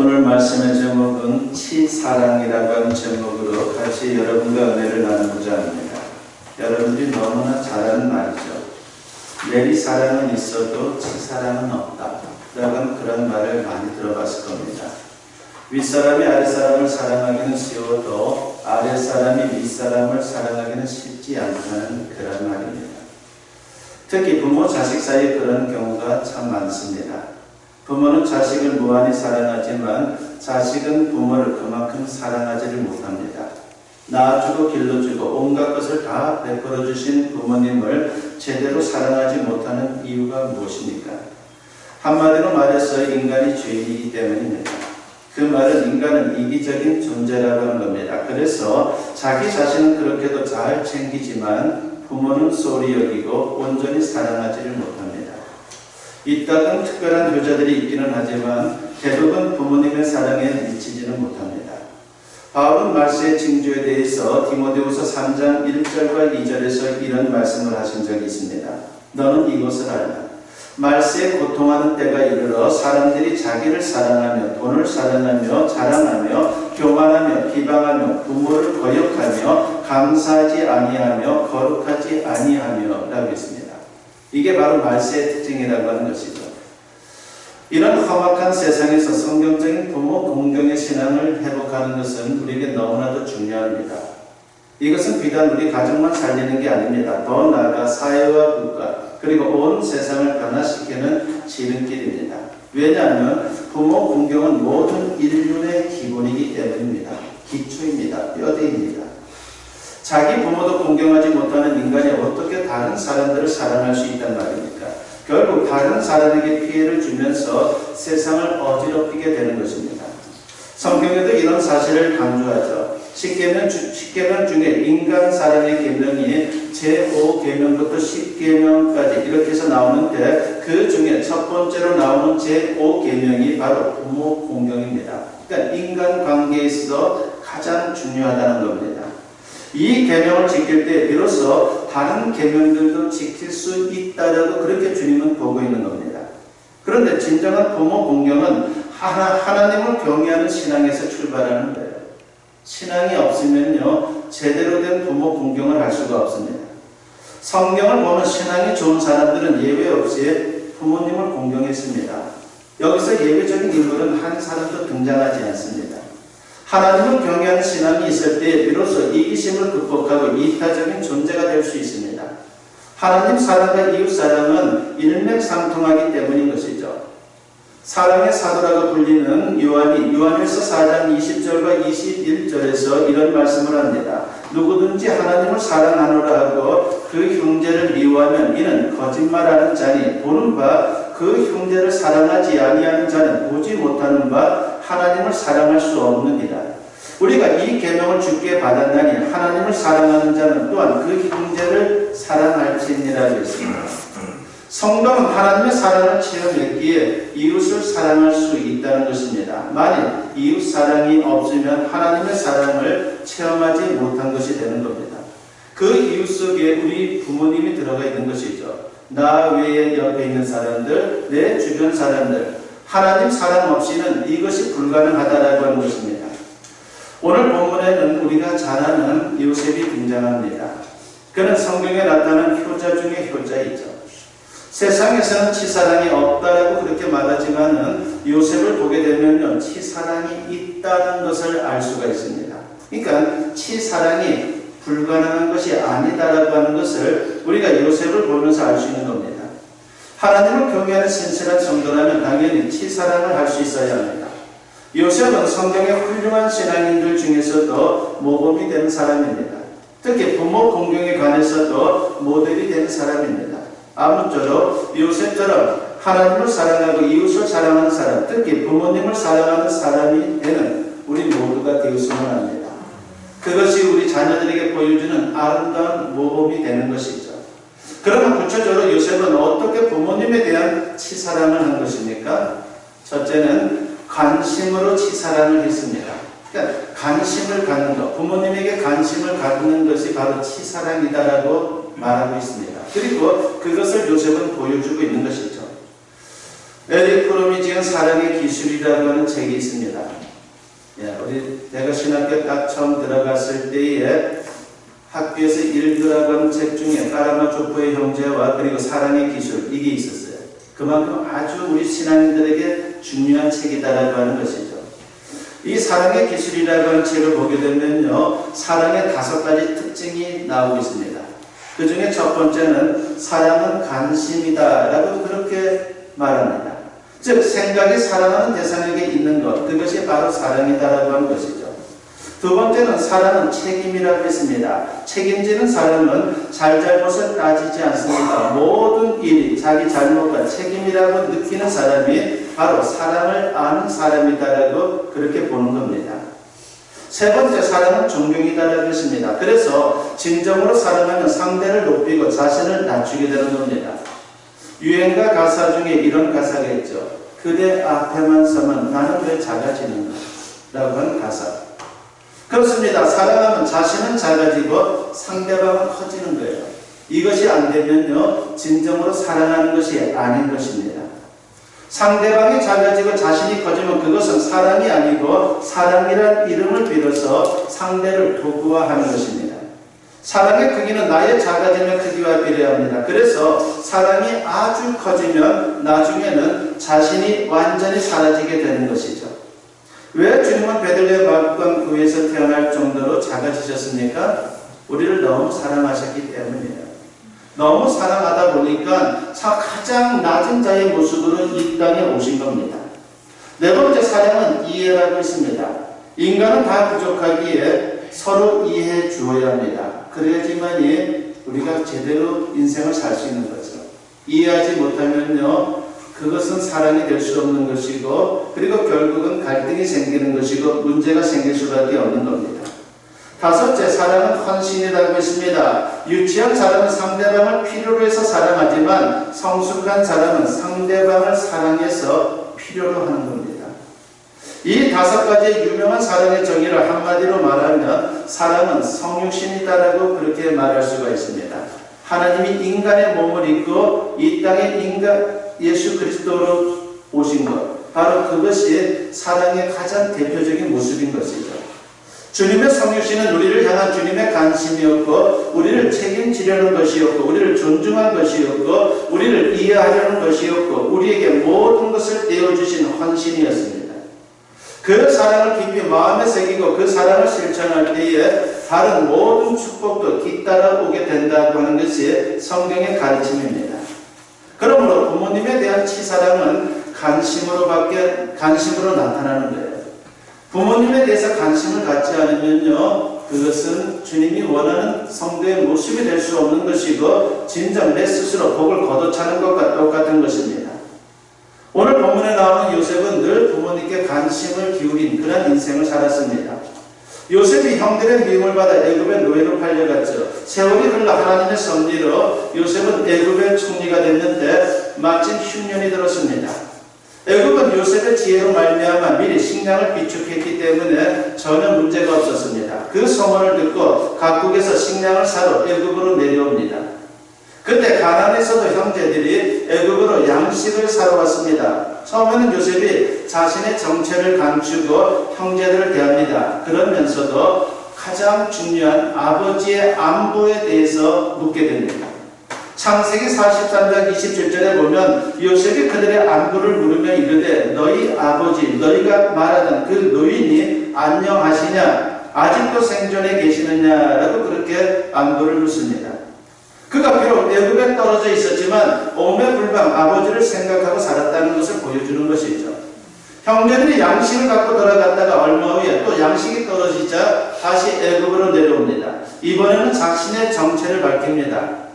오늘 말씀의 제목은 치사랑이라고 하는 제목으로 같이 여러분과 은혜를 나누고자 합니다. 여러분들이 너무나 잘 아는 말이죠. 내리사랑은 있어도 치사랑은 없다 라는 그런 말을 많이 들어봤을 겁니다. 윗사람이 아랫사람을 사랑하기는 쉬워도 아랫사람이 윗사람을 사랑하기는 쉽지 않다는 그런 말입니다. 특히 부모 자식 사이에 그런 경우가 참 많습니다. 부모는 자식을 무한히 사랑하지만 자식은 부모를 그만큼 사랑하지를 못합니다. 낳아주고 길러주고 온갖 것을 다 베풀어 주신 부모님을 제대로 사랑하지 못하는 이유가 무엇입니까? 한마디로 말해서 인간이 죄인이기 때문입니다. 그 말은 인간은 이기적인 존재라고 하는 겁니다. 그래서 자기 자신은 그렇게도 잘 챙기지만 부모는 소홀히 여기고 온전히 사랑하지를 못합니다. 이따금 특별한 효자들이 있기는 하지만 대부분 부모님의 사랑에 미치지는 못합니다. 바울은 말세의 징조에 대해서 디모데후서 3장 1절과 2절에서 이런 말씀을 하신 적이 있습니다. 너는 이것을 알라. 말세에 고통하는 때가 이르러 사람들이 자기를 사랑하며 돈을 사랑하며 자랑하며 교만하며 비방하며 부모를 거역하며 감사하지 아니하며 거룩하지 아니하며 라고 했습니다. 이게 바로 말세의 특징이라고 하는 것이죠. 이런 험악한 세상에서 성경적인 부모 공경의 신앙을 회복하는 것은 우리에게 너무나도 중요합니다. 이것은 비단 우리 가정만 살리는 게 아닙니다. 더 나아가 사회와 국가 그리고 온 세상을 변화시키는 지름길입니다. 왜냐하면 부모 공경은 모든 인륜의 기본이기 때문입니다. 기초입니다. 뼈대입니다. 자기 부모도 공경하지 못하는 인간이 어떻게 다른 사람들을 사랑할 수 있단 말입니까? 결국 다른 사람에게 피해를 주면서 세상을 어지럽히게 되는 것입니다. 성경에도 이런 사실을 강조하죠. 십계명 중에 인간 사랑의 계명이 제5계명부터 10계명까지 이렇게 해서 나오는데 그 중에 첫 번째로 나오는 제5계명이 바로 부모 공경입니다. 그러니까 인간 관계에 있어서 가장 중요하다는 겁니다. 이 계명을 지킬 때 비로소 다른 계명들도 지킬 수 있다라고 그렇게 주님은 보고 있는 겁니다. 그런데 진정한 부모 공경은 하나님을 경외하는 신앙에서 출발하는 거예요. 신앙이 없으면요 제대로 된 부모 공경을 할 수가 없습니다. 성경을 보면 신앙이 좋은 사람들은 예외 없이 부모님을 공경했습니다. 여기서 예외적인 인물은 한 사람도 등장하지 않습니다. 하나님을 경외하는 신앙이 있을 때 비로소 이기심을 극복하고 이타적인 존재가 될 수 있습니다. 하나님 사랑과 이웃 사랑은 일맥상통하기 때문인 것이죠. 사랑의 사도라고 불리는 요한이 요한일서 4장 20절과 21절에서 이런 말씀을 합니다. 누구든지 하나님을 사랑하노라 하고 그 형제를 미워하면 이는 거짓말하는 자니 보는 바 그 형제를 사랑하지 아니하는 자는 보지 못하는 바 하나님을 사랑할 수 없느니라. 우리가 이 계명을 주께 받았나니 하나님을 사랑하는 자는 또한 그 형제를 사랑할지니라 했습니다. 성도는 하나님의 사랑을 체험했기에 이웃을 사랑할 수 있다는 것입니다. 만일 이웃 사랑이 없으면 하나님의 사랑을 체험하지 못한 것이 되는 겁니다. 그 이웃 속에 우리 부모님이 들어가 있는 것이죠. 나 외에 옆에 있는 사람들, 내 주변 사람들, 하나님 사랑 없이는 이것이 불가능하다라고 하는 것입니다. 오늘 본문에는 우리가 잘 아는 요셉이 등장합니다. 그는 성경에 나타난 효자 중에 효자이죠. 세상에서는 치사랑이 없다라고 그렇게 말하지만은 요셉을 보게 되면요 치사랑이 있다는 것을 알 수가 있습니다. 그러니까 치사랑이 불가능한 것이 아니다라고 하는 것을 우리가 요셉을 보면서 알 수 있는 겁니다. 하나님을 경외하는 신실한 성도라면 당연히 치사랑을 할 수 있어야 합니다. 요셉은 성경의 훌륭한 신앙인들 중에서도 모범이 되는 사람입니다. 특히 부모 공경에 관해서도 모델이 되는 사람입니다. 아무쪼록 요셉처럼 하나님을 사랑하고 이웃을 사랑하는 사람, 특히 부모님을 사랑하는 사람이 되는 우리 모두가 되었으면 합니다. 그것이 우리 자녀들에게 보여주는 아름다운 모범이 되는 것이죠. 그러면 구체적으로 요셉은 어떻게 부모님에 대한 치사랑을 한 것입니까? 첫째는 관심으로 치사랑을 했습니다. 그러니까 관심을 갖는 것, 부모님에게 관심을 갖는 것이 바로 치사랑이다라고 말하고 있습니다. 그리고 그것을 요셉은 보여주고 있는 것이죠. 에릭 프롬이 지은 사랑의 기술이라고 하는 책이 있습니다. 내가 신학교 딱 처음 들어갔을 때에 학교에서 읽으라고 하는 책 중에 까라마초프의 형제와 그리고 사랑의 기술, 이게 있었어요. 그만큼 아주 우리 신앙인들에게 중요한 책이다라고 하는 것이죠. 이 사랑의 기술이라고 하는 책을 보게 되면요, 사랑의 5가지 특징이 나오고 있습니다. 그 중에 첫 번째는 사랑은 관심이다라고 그렇게 말합니다. 즉 생각이 사랑하는 대상에게 있는 것, 그것이 바로 사랑이다라고 하는 것이죠. 두 번째는 사랑은 책임이라고 했습니다. 책임지는 사람은 잘잘못을 따지지 않습니다. 모든 일이 자기 잘못과 책임이라고 느끼는 사람이 바로 사랑을 아는 사람이다라고 그렇게 보는 겁니다. 세 번째, 사랑은 존경이다라고 했습니다. 그래서 진정으로 사랑하면 상대를 높이고 자신을 낮추게 되는 겁니다. 유행가 가사 중에 이런 가사가 있죠. 그대 앞에만 서면 나는 왜 작아지는가? 라고 하는 가사. 그렇습니다. 사랑하면 자신은 작아지고 상대방은 커지는 거예요. 이것이 안 되면요, 진정으로 사랑하는 것이 아닌 것입니다. 상대방이 작아지고 자신이 커지면 그것은 사랑이 아니고 사랑이란 이름을 빌어서 상대를 도구화하는 것입니다. 사랑의 크기는 나의 작아짐의 크기와 비례합니다. 그래서 사랑이 아주 커지면 나중에는 자신이 완전히 사라지게 되는 것이죠. 왜 주님은 베들레헴 마구간 교회에서 태어날 정도로 작아지셨습니까? 우리를 너무 사랑하셨기 때문이에요. 너무 사랑하다 보니까 가장 낮은 자의 모습으로 이 땅에 오신 겁니다. 네 번째, 사랑은 이해라고 했습니다. 인간은 다 부족하기에 서로 이해해 주어야 합니다. 그래야지만이 우리가 제대로 인생을 살 수 있는 거죠. 이해하지 못하면요, 그것은 사랑이 될 수 없는 것이고, 그리고 결국은 갈등이 생기는 것이고 문제가 생길 수밖에 없는 겁니다. 다섯째, 사랑은 헌신이라고 했습니다. 유치한 사람은 상대방을 필요로 해서 사랑하지만 성숙한 사람은 상대방을 사랑해서 필요로 하는 겁니다. 이 5가지의 유명한 사랑의 정의를 한마디로 말하면 사랑은 성육신이다라고 그렇게 말할 수가 있습니다. 하나님이 인간의 몸을 입고 이 땅에 예수 그리스도로 오신 것, 바로 그것이 사랑의 가장 대표적인 모습인 것이죠. 주님의 성육신은 우리를 향한 주님의 관심이었고, 우리를 책임지려는 것이었고, 우리를 존중한 것이었고, 우리를 이해하려는 것이었고, 우리에게 모든 것을 내어주신 헌신이었습니다. 그 사랑을 깊이 마음에 새기고 그 사랑을 실천할 때에 다른 모든 축복도 뒤따라 오게 된다고 하는 것이 성경의 가르침입니다. 그러므로 부모님에 대한 치사랑은 관심으로 나타나는 거예요. 부모님에 대해서 관심을 갖지 않으면요, 그것은 주님이 원하는 성도의 모습이 될 수 없는 것이고 진정 내 스스로 복을 거둬차는 것과 똑같은 것입니다. 오늘 본문에 나오는 요셉은 늘 부모님께 관심을 기울인 그런 인생을 살았습니다. 요셉이 형들의 미움을 받아 애굽의 노예로 팔려갔죠. 세월이 흘러 하나님의 섭리로 요셉은 애굽의 총리가 됐는데 마침 흉년이 들었습니다. 애굽은 요셉의 지혜로 말미암아 미리 식량을 비축했기 때문에 전혀 문제가 없었습니다. 그 소문을 듣고 각국에서 식량을 사러 애굽으로 내려옵니다. 그때 가나안에서도 형제들이 애굽으로 양식을 사러 왔습니다. 처음에는 요셉이 자신의 정체를 감추고 형제들을 대합니다. 그러면서도 가장 중요한 아버지의 안부에 대해서 묻게 됩니다. 창세기 43장 27절에 보면 요셉이 그들의 안부를 물으며 이르되 너희 아버지 너희가 말하던 그 노인이 안녕하시냐 아직도 생존해 계시느냐라고 그렇게 안부를 묻습니다. 그가 비록 애굽에 떨어져 있었지만 오매불망 아버지를 생각하고 살았다는 것을 보여주는 것이죠. 형제들이 양식을 갖고 돌아갔다가 얼마 후에 또 양식이 떨어지자 다시 애굽으로 내려옵니다. 이번에는 자신의 정체를 밝힙니다.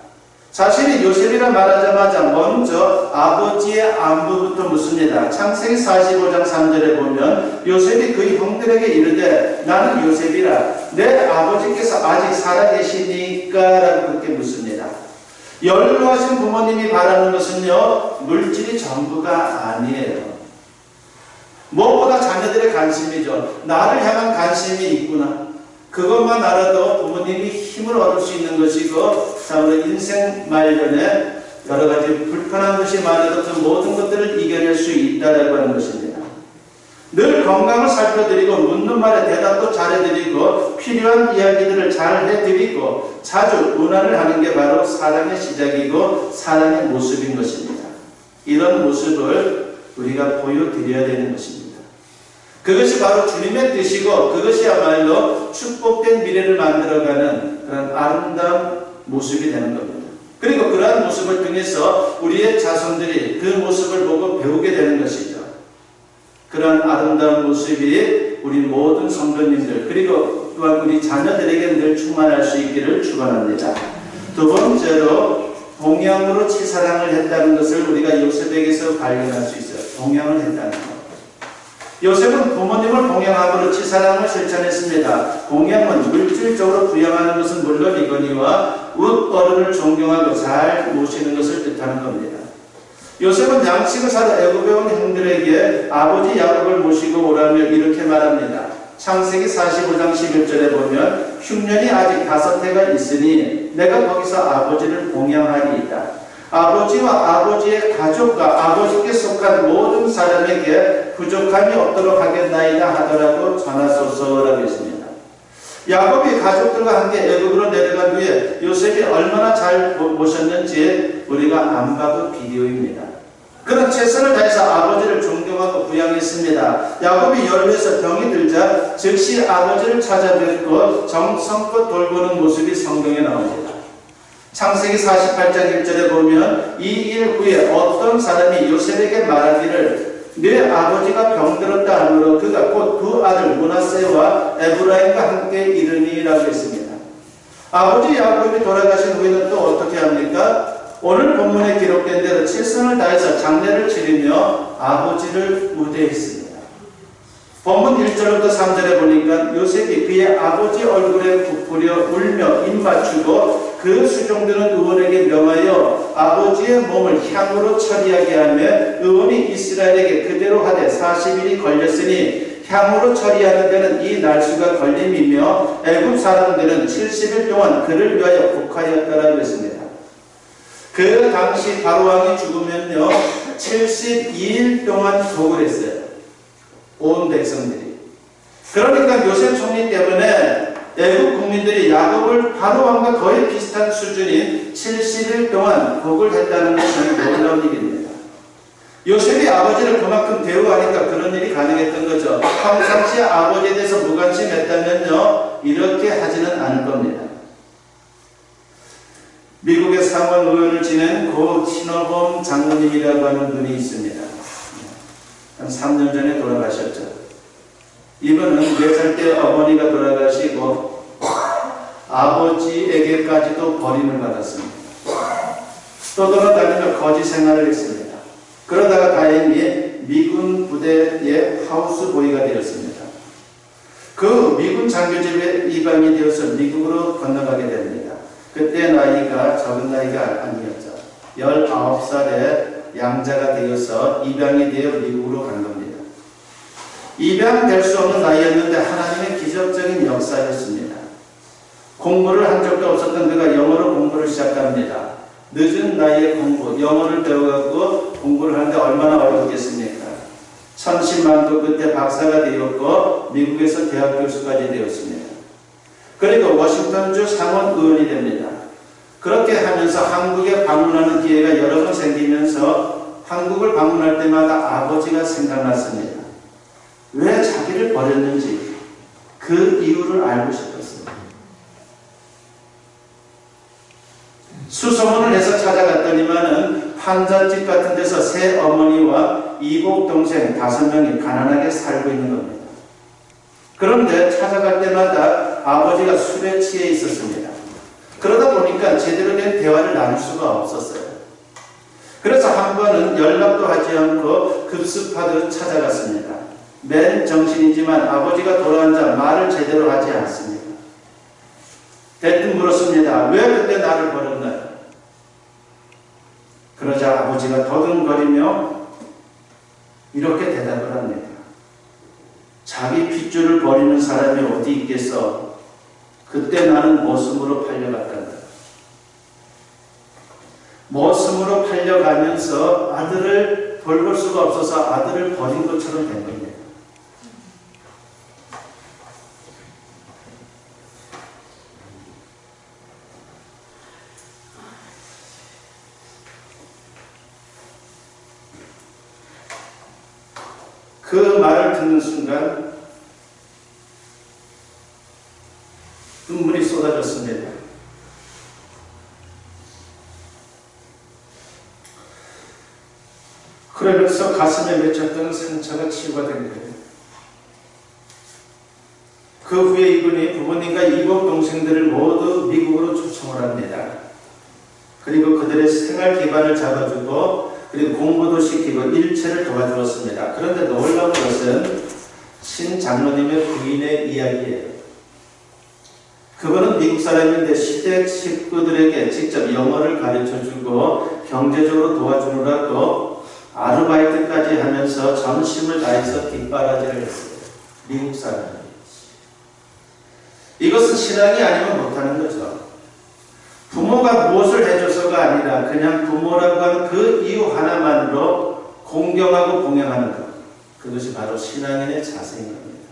자신이 요셉이라 말하자마자 먼저 아버지의 안부부터 묻습니다. 창세기 45장 3절에 보면 요셉이 그의 형들에게 이르되 나는 요셉이라 내 아버지께서 아직 살아계시니까 라고 그렇게 묻습니다. 연로하신 부모님이 바라는 것은요, 물질이 전부가 아니에요. 무엇보다 자녀들의 관심이죠. 나를 향한 관심이 있구나. 그것만 알아도 부모님이 힘을 얻을 수 있는 것이고, 자, 우리 인생 말년에 여러 가지 불편한 것이 많아도 그 모든 것들을 이겨낼 수 있다라고 하는 것입니다. 늘 건강을 살펴드리고 묻는 말에 대답도 잘해드리고 필요한 이야기들을 잘 해드리고 자주 운운을 하는 게 바로 사랑의 시작이고 사랑의 모습인 것입니다. 이런 모습을 우리가 보여드려야 되는 것입니다. 그것이 바로 주님의 뜻이고 그것이야말로 축복된 미래를 만들어가는 그런 아름다운 모습이 되는 겁니다. 그리고 그러한 모습을 통해서 우리의 자손들이 그 모습을 보고 배우게 되는 것이죠. 그런 아름다운 모습이 우리 모든 성도님들 그리고 또한 우리 자녀들에게 늘 충만할 수 있기를 축원합니다. 두 번째로 동양으로 치사랑을 했다는 것을 우리가 요셉에게서 발견할 수 있어요. 동양을 했다는 것. 요셉은 부모님을 동양함으로 치사랑을 실천했습니다. 동양은 물질적으로 부양하는 것은 물론이거니와 어른을 존경하고 잘 모시는 것을 뜻하는 겁니다. 요셉은 양식을 사러 애굽에 온 형들에게 아버지 야곱을 모시고 오라며 이렇게 말합니다. 창세기 45장 11절에 보면 흉년이 아직 5해가 있으니 내가 거기서 아버지를 봉양하리이다. 아버지와 아버지의 가족과 아버지께 속한 모든 사람에게 부족함이 없도록 하겠나이다 하더라고 전하소서라고 했습니다. 야곱이 가족들과 함께 애굽으로 내려간 후에 요셉이 얼마나 잘 모셨는지 우리가 안 봐도 비디오입니다. 그는 최선을 다해서 아버지를 존경하고 부양했습니다. 야곱이 연루해서 병이 들자 즉시 아버지를 찾아뵙고 정성껏 돌보는 모습이 성경에 나옵니다. 창세기 48장 1절에 보면 이 일 후에 어떤 사람이 요셉에게 말하기를 내 아버지가 병들었다 하므로 그가 곧 두 아들 므낫세와 에브라임과 함께 이르니라고 했습니다. 아버지 야곱이 돌아가신 후에는 또 어떻게 합니까? 오늘 본문에 기록된 대로 최선을 다해서 장례를 치르며 아버지를 우대했습니다. 본문 1절부터 3절에 보니까 요셉이 그의 아버지 얼굴에 부풀려 울며 입 맞추고 그 수종드는 의원에게 명하여 아버지의 몸을 향으로 처리하게 하며 의원이 이스라엘에게 그대로 하되 40일이 걸렸으니 향으로 처리하는 데는 이 날수가 걸림이며 애굽 사람들은 70일 동안 그를 위하여 곡하였다라고 했습니다. 그 당시 바로왕이 죽으면요 72일 동안 곡을 했어요. 온 백성들이. 그러니까 요셉 총리 때문에 애국 국민들이 야곱을 바로왕과 거의 비슷한 수준인 70일 동안 곡을 했다는 것은 놀라운 일입니다. 요셉이 아버지를 그만큼 대우하니까 그런 일이 가능했던 거죠. 평상시에 아버지에 대해서 무관심했다면요 이렇게 하지는 않을 겁니다. 미국의 상원 의원을 지낸 고 신호범 장로님이라고 하는 분이 있습니다. 한 3년 전에 돌아가셨죠. 이분은 4살 때 어머니가 돌아가시고 아버지에게까지도 버림을 받았습니다. 떠돌아다니며 거지 생활을 했습니다. 그러다가 다행히 미군 부대의 하우스보이가 되었습니다. 그 미군 장교집에 입양이 되어서 미국으로 건너가게 됩니다. 그때 나이가 적은 나이가 아니었죠. 19살에 양자가 되어서 입양이 되어 미국으로 간 겁니다. 입양될 수 없는 나이였는데 하나님의 기적적인 역사였습니다. 공부를 한 적도 없었던 그가 영어로 공부를 시작합니다. 늦은 나이에 영어를 배워갖고 공부를 하는데 얼마나 어렵겠습니까? 천신만고 그때 박사가 되었고 미국에서 대학 교수까지 되었습니다. 그리고 워싱턴주 상원 의원이 됩니다. 그렇게 하면서 한국에 방문하는 기회가 여러 번 생기면서 한국을 방문할 때마다 아버지가 생각났습니다. 왜 자기를 버렸는지 그 이유를 알고 싶었습니다. 수소문을 해서 찾아갔더니만은 판잣집 같은 데서 새 어머니와 이복 동생 5명이 가난하게 살고 있는 겁니다. 그런데 찾아갈 때마다 아버지가 술에 취해 있었습니다. 그러다 보니까 제대로 된 대화를 나눌 수가 없었어요. 그래서 한 번은 연락도 하지 않고 급습하듯 찾아갔습니다. 맨 정신이지만 아버지가 돌아앉아 말을 제대로 하지 않습니다. 대뜸 물었습니다. 왜 그때 나를 버렸나요? 그러자 아버지가 더듬거리며 이렇게 대답을 합니다. 자기 핏줄을 버리는 사람이 어디 있겠어? 그때 나는 모습으로 팔려갔단다. 머슴으로 팔려가면서 아들을 돌볼 수가 없어서 아들을 버린 것처럼 된 겁니다. 그 말을 듣는 순간 눈물이 쏟아졌습니다. 그러면서 가슴에 맺혔던 상처가 치유가 된 거예요. 그 후에 이분이 부모님과 이복 동생들을 모두 미국으로 초청을 합니다. 그리고 그들의 생활 기반을 잡아주고 그리고 공부도 시키고 일체를 도와주었습니다. 그런데 놀라운 것은 신 장로님의 부인의 이야기예요. 그분은 미국 사람인데 시댁 식구들에게 직접 영어를 가르쳐주고 경제적으로 도와주느라고 아르바이트까지 하면서 전심을 다해서 뒷바라지를 했어요. 미국 사람이. 이것은 신앙이 아니면 못하는 거죠. 부모가 무엇을 해줘서가 아니라 그냥 부모라고 하는 그 이유 하나만으로 공경하고 봉양하는 것. 그것이 바로 신앙인의 자세인 겁니다.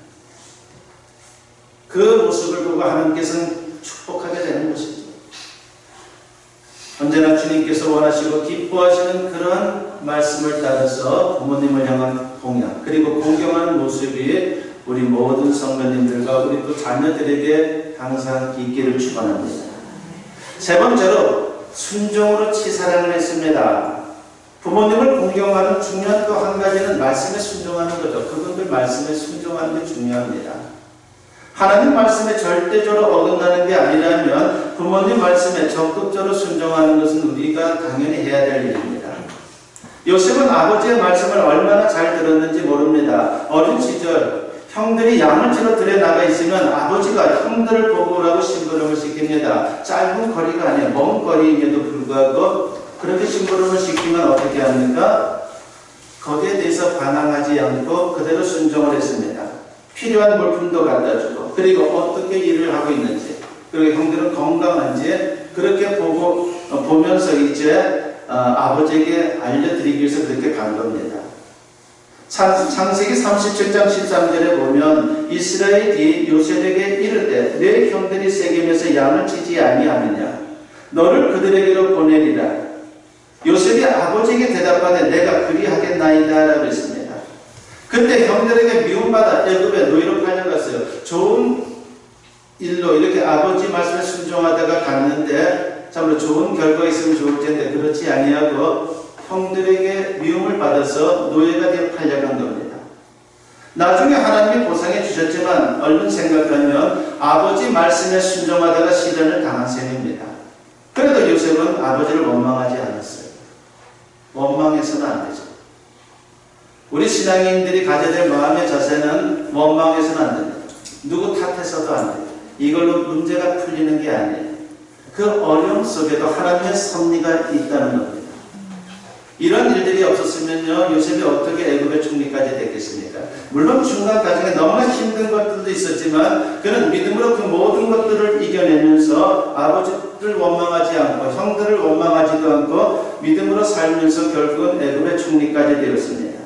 그 모습을 보고 하나님께서는 축복하게 되는 것이죠. 언제나 주님께서 원하시고 기뻐하시는 그런 말씀을 따라서 부모님을 향한 봉양 그리고 공경하는 모습이 우리 모든 성도님들과 우리 또 자녀들에게 항상 있기를 축원합니다. 세 번째로 순종으로 치사랑을 했습니다. 부모님을 공경하는 중요한 또 한 가지는 말씀에 순종하는 거죠. 그분들 말씀에 순종하는 게 중요합니다. 하나님 말씀에 절대적으로 어긋나는 게 아니라면 부모님 말씀에 적극적으로 순종하는 것은 우리가 당연히 해야 될 일입니다. 요셉은 아버지의 말씀을 얼마나 잘 들었는지 모릅니다. 어린 시절 형들이 양을 치러 들에 나가 있으면 아버지가 형들을 보고 오라고 심부름을 시킵니다. 짧은 거리가 아니라 먼 거리임에도 불구하고 그렇게 심부름을 시키면 어떻게 합니까? 거기에 대해서 반항하지 않고 그대로 순종을 했습니다. 필요한 물품도 갖다 주고 그리고 어떻게 일을 하고 있는지 그리고 형들은 건강한지 그렇게 보면서 이제 아버지에게 알려드리기 위해서 그렇게 간 겁니다. 창세기 37장 13절에 보면 이스라엘이 요셉에게 이르되 내 형들이 세겜에서 양을 치지 아니하느냐 너를 그들에게로 보내리라. 요셉이 아버지에게 대답하되 내가 그리하겠나이다 라고 했습니다. 그때 형들에게 미움받아 애굽에 노예로 팔려갔어요. 좋은 일로 이렇게 아버지 말씀에 순종하다가 갔는데 참으로 좋은 결과가 있으면 좋을 텐데 그렇지 아니하고 형들에게 미움을 받아서 노예가 되어 팔려간 겁니다. 나중에 하나님이 보상해 주셨지만 얼른 생각하면 아버지 말씀에 순종하다가 시련을 당한 셈입니다. 그래도 요셉은 아버지를 원망하지 않았어요. 원망해서는 안 되죠. 우리 신앙인들이 가져야 될 마음의 자세는 원망해서는 안 됩니다. 누구 탓해서도 안 돼요. 이걸로 문제가 풀리는 게 아니에요. 그 어려움 속에도 하나님의 섭리가 있다는 겁니다. 이런 일들이 없었으면요 요셉이 어떻게 애굽의 총리까지 됐겠습니까? 물론 중간 과정에 너무나 힘든 것들도 있었지만 그는 믿음으로 그 모든 것들을 이겨내면서 아버지를 원망하지 않고 형들을 원망하지도 않고 믿음으로 살면서 결국은 애굽의 총리까지 되었습니다.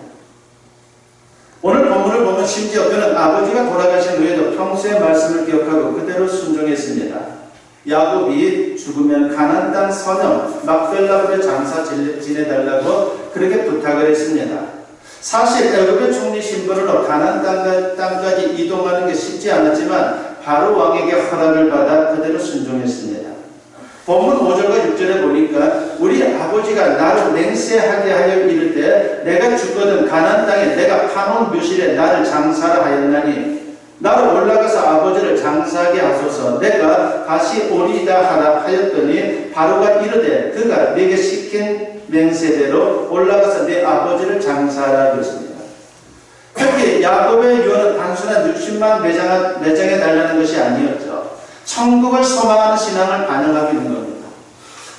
오늘 본문을 보면 심지어 그는 아버지가 돌아가신 후에도 평소의 말씀을 기억하고 그대로 순종했습니다. 야곱이 죽으면 가나안 땅 선영 막벨라굴에 장사 지내달라고 그렇게 부탁을 했습니다. 사실 애굽의 총리 신분으로 가나안 땅까지 이동하는 게 쉽지 않았지만 바로 왕에게 허락을 받아 그대로 순종했습니다. 본문 5절과 6절에 보니까 우리 아버지가 나를 맹세하게 하여 이르되 내가 죽거든 가나안 땅에 내가 파놓은 묘실에 나를 장사를 하였나니 나로 올라가서 아버지를 장사하게 하소서 내가 다시 오리이다 하라 하였더니 바로가 이르되 그가 내게 시킨 맹세대로 올라가서 내 아버지를 장사하라 그랬습니다. 특히 야곱의 유언은 단순한 60만 매장해 달라는 것이 아니었죠. 천국을 소망하는 신앙을 반영하고 있는 겁니다.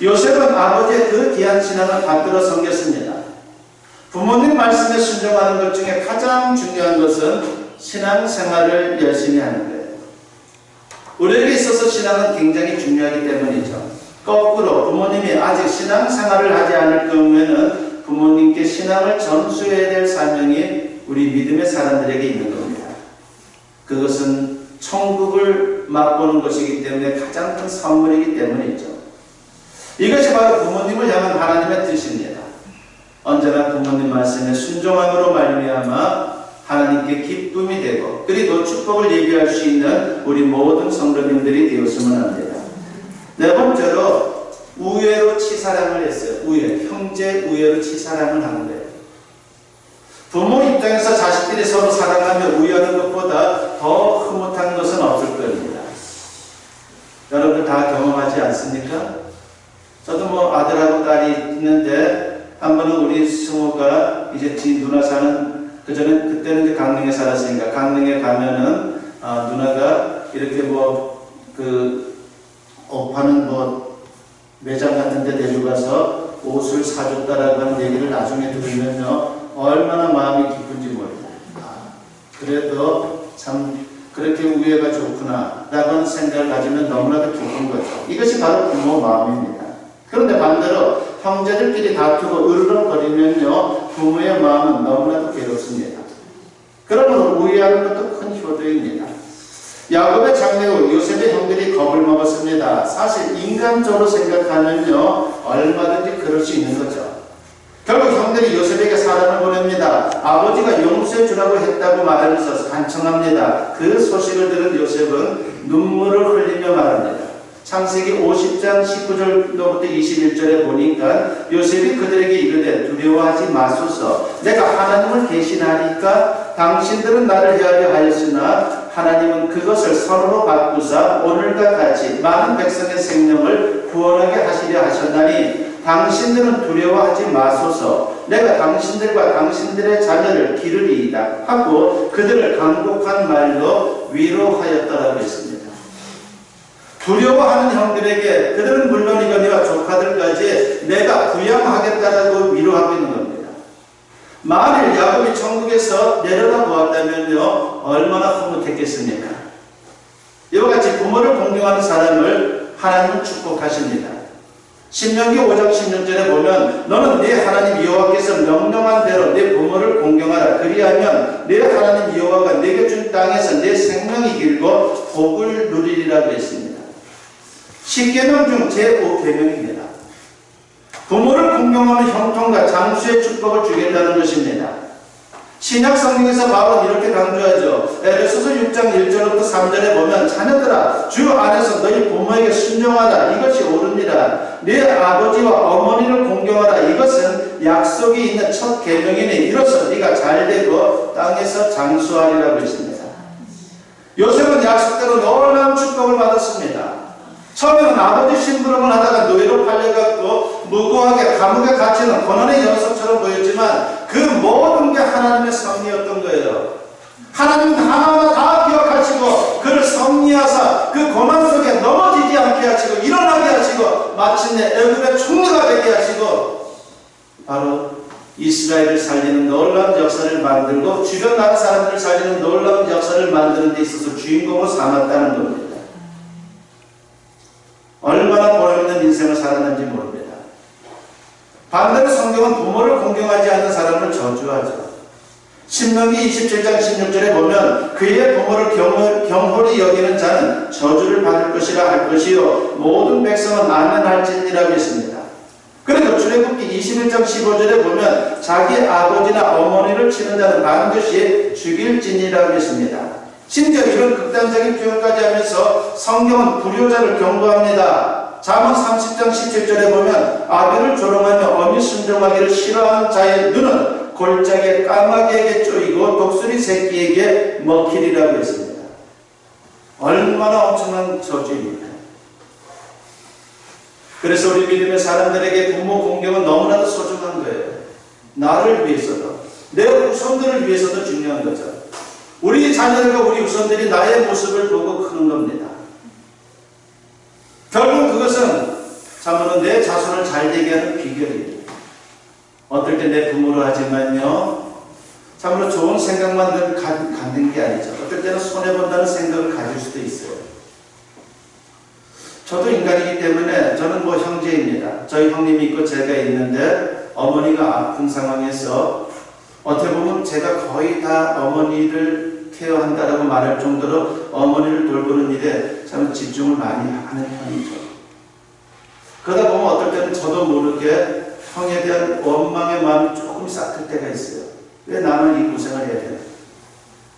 요셉은 아버지의 그 귀한 신앙을 받들어 섬겼습니다. 부모님 말씀에 순종하는 것 중에 가장 중요한 것은 신앙생활을 열심히 하는 거예요. 우리에게 있어서 신앙은 굉장히 중요하기 때문이죠. 거꾸로 부모님이 아직 신앙생활을 하지 않을 경우에는 부모님께 신앙을 전수해야 될 사명이 우리 믿음의 사람들에게 있는 겁니다. 그것은 천국을 맛보는 것이기 때문에 가장 큰 선물이기 때문이죠. 이것이 바로 부모님을 향한 하나님의 뜻입니다. 언제나 부모님 말씀에 순종함으로 말미암아 하나님께 기쁨이 되고 그리고 축복을 예비할 수 있는 우리 모든 성도님들이 되었으면 합니다. 네 번째로 우애로 치사랑을 했어요. 우애, 형제 우애로 치사랑을 하는 거예요. 부모 입장에서 자식들이 서로 사랑하며 우애하는 것보다 더 흐뭇한 것은 없을 겁니다. 여러분들 다 경험하지 않습니까? 저도 뭐 아들하고 딸이 있는데 한 번은 우리 승호가 이제 지 누나 사는 그때는 이제 강릉에 살았으니까 강릉에 가면은 누나가 이렇게 뭐 옷 파는 매장 같은 데 데려가서 옷을 사줬다라고 하는 얘기를 나중에 들으면요 얼마나 마음이 기쁜지 모릅니다. 그래도 참 그렇게 우애가 좋구나 라고 하는 생각을 가지면 너무나도 기쁜 거죠. 이것이 바로 부모 마음입니다. 그런데 반대로 형제들끼리 다투고 으르렁거리면요 부모의 마음은 너무나도 괴롭습니다. 그러므로 우애하는 것도 큰 효도입니다. 야곱의 장래후 요셉의 형들이 겁을 먹었습니다. 사실 인간적으로 생각하면요 얼마든지 그럴 수 있는 거죠. 결국 형들이 요셉에게 사람을 보냅니다. 아버지가 용서해 주라고 했다고 말하면서 간청합니다. 그 소식을 들은 요셉은 눈물을 흘리며 말합니다. 창세기 50장 19절로부터 21절에 보니까 요셉이 그들에게 이르되 두려워하지 마소서 내가 하나님을 대신하니까 당신들은 나를 헤아려 하였으나 하나님은 그것을 선으로 바꾸사 오늘과 같이 많은 백성의 생명을 구원하게 하시려 하셨나니 당신들은 두려워하지 마소서 내가 당신들과 당신들의 자녀를 기르리이다 하고 그들을 간곡한 말로 위로하였더라고 했습니다. 두려워하는 형들에게 그들은 물론이거니와 조카들까지 내가 부양하겠다라고 위로하고 있는 겁니다. 만일 야곱이 천국에서 내려다 보았다면요 얼마나 흐뭇했겠습니까? 이와 같이 부모를 공경하는 사람을 하나님은 축복하십니다. 신명기 5장 16절에 보면 너는 네 하나님 여호와께서 명령한 대로 네 부모를 공경하라. 그리하면 네 하나님 여호와가 네게 준 땅에서 네 생명이 길고 복을 누리리라고 했습니다. 10계명 중 제5계명입니다. 부모를 공경하는 형통과 장수의 축복을 주겠다는 것입니다. 신약 성경에서 바울은 이렇게 강조하죠. 에베소서 6장 1절부터 3절에 보면 자녀들아 주 안에서 너희 부모에게 순종하라. 이것이 옳으니라. 네 아버지와 어머니를 공경하라. 이것은 약속이 있는 첫 계명이니 이로써 네가 잘되고 땅에서 장수하리라고 했습니다. 요셉은 약속대로 놀라운 축복을 받았습니다. 처음에는 아버지 심부름을 하다가 노예로 팔려갖고 무고하게 감옥에 갇히는 고난의 연속처럼 보였지만 그 모든 게 하나님의 섭리였던 거예요. 하나님은 하나하나 다 기억하시고 그를 섭리하사 그 고난 속에 넘어지지 않게 하시고 일어나게 하시고 마침내 애굽의 총리가 되게 하시고 바로 이스라엘을 살리는 놀라운 역사를 만들고 주변 나라 사람들을 살리는 놀라운 역사를 만드는 데 있어서 주인공으로 삼았다는 겁니다. 얼마나 보람있는 인생을 살았는지 모릅니다. 반대로 성경은 부모를 공경하지 않는 사람을 저주하죠. 신명기 27장 16절에 보면 그의 부모를 경홀히 여기는 자는 저주를 받을 것이라 할 것이요 모든 백성은 아멘할지니라고 했습니다. 그리고 출애굽기 21장 15절에 보면 자기 아버지나 어머니를 치는 자는 반드시 죽일지니라고 했습니다. 심지어 이런 극단적인 표현까지 하면서 성경은 불효자를 경고합니다. 잠언 30장 17절에 보면 아비를 조롱하며 어미 순종하기를 싫어하는 자의 눈은 골짜기에 까마귀에게 쪼이고 독수리 새끼에게 먹히리라고 했습니다. 얼마나 엄청난 저주입니다. 그래서 우리 믿음의 사람들에게 부모 공경은 너무나도 소중한 거예요. 나를 위해서도 내 후손들을 위해서도 중요한 거죠. 우리 자녀들과 우리 후손들이 나의 모습을 보고 크는 겁니다. 결국 그것은 참으로 내 자손을 잘되게 하는 비결입니다. 어떨 때 내 부모로 하지만요 참으로 좋은 생각만 갖는 게 아니죠. 어떨 때는 손해본다는 생각을 가질 수도 있어요. 저도 인간이기 때문에 저는 뭐 형제입니다. 저희 형님이 있고 제가 있는데 어머니가 아픈 상황에서 어떻게 보면 제가 거의 다 어머니를 케어한다라고 말할 정도로 어머니를 돌보는 일에 참 집중을 많이 하는 편이죠. 그러다 보면 어떨 때는 저도 모르게 형에 대한 원망의 마음이 조금 싹틀 때가 있어요. 왜 나는 이 고생을 해야 되나?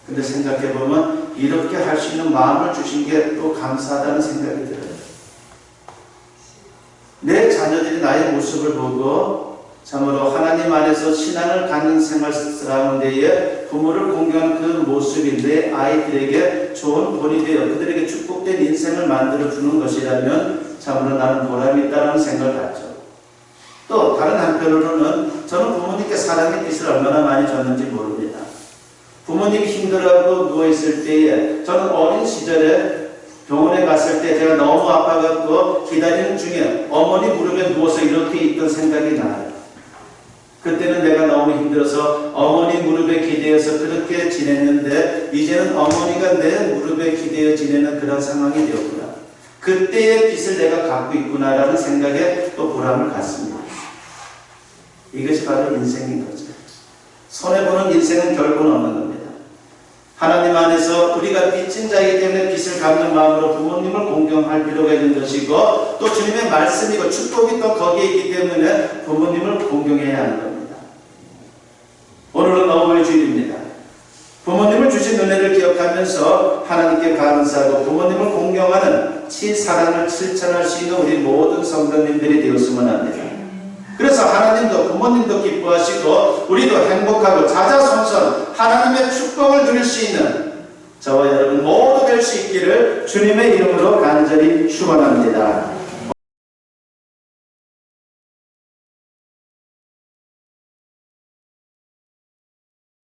근데 생각해보면 이렇게 할 수 있는 마음을 주신 게 또 감사하다는 생각이 들어요. 내 자녀들이 나의 모습을 보고 참으로 하나님 안에서 신앙을 갖는 생활 가운데에 부모를 공경하는 그 모습이 내 아이들에게 좋은 본이 되어 그들에게 축복된 인생을 만들어주는 것이라면 참으로 나는 보람이 있다는 생각을 갖죠. 또 다른 한편으로는 저는 부모님께 사랑의 빛을 얼마나 많이 줬는지 모릅니다. 부모님이 힘들어하고 누워있을 때에 저는 어린 시절에 병원에 갔을 때 제가 너무 아파갖고 기다리는 중에 어머니 무릎에 누워서 이렇게 있던 생각이 나요. 그때는 내가 너무 힘들어서 어머니 무릎에 기대어서 그렇게 지냈는데 이제는 어머니가 내 무릎에 기대어 지내는 그런 상황이 되었구나. 그때의 빛을 내가 갖고 있구나라는 생각에 또 보람을 갖습니다. 이것이 바로 인생인 거죠. 손해보는 인생은 결국은 없는 겁니다. 하나님 안에서 우리가 빚진 자이기 때문에 빚을 갚는 마음으로 부모님을 공경할 필요가 있는 것이고 또 주님의 말씀이고 축복이 또 거기에 있기 때문에 부모님을 공경해야 하는 겁니다. 오늘은 어버이 주일입니다. 부모님을 주신 은혜를 기억하면서 하나님께 감사하고 부모님을 공경하는 친사랑을 실천할 수 있는 우리 모든 성도님들이 되었으면 합니다. 그래서 하나님도 부모님도 기뻐하시고 우리도 행복하고 자자손손 하나님의 축복을 누릴 수 있는 저와 여러분 모두 될 수 있기를 주님의 이름으로 간절히 축원합니다.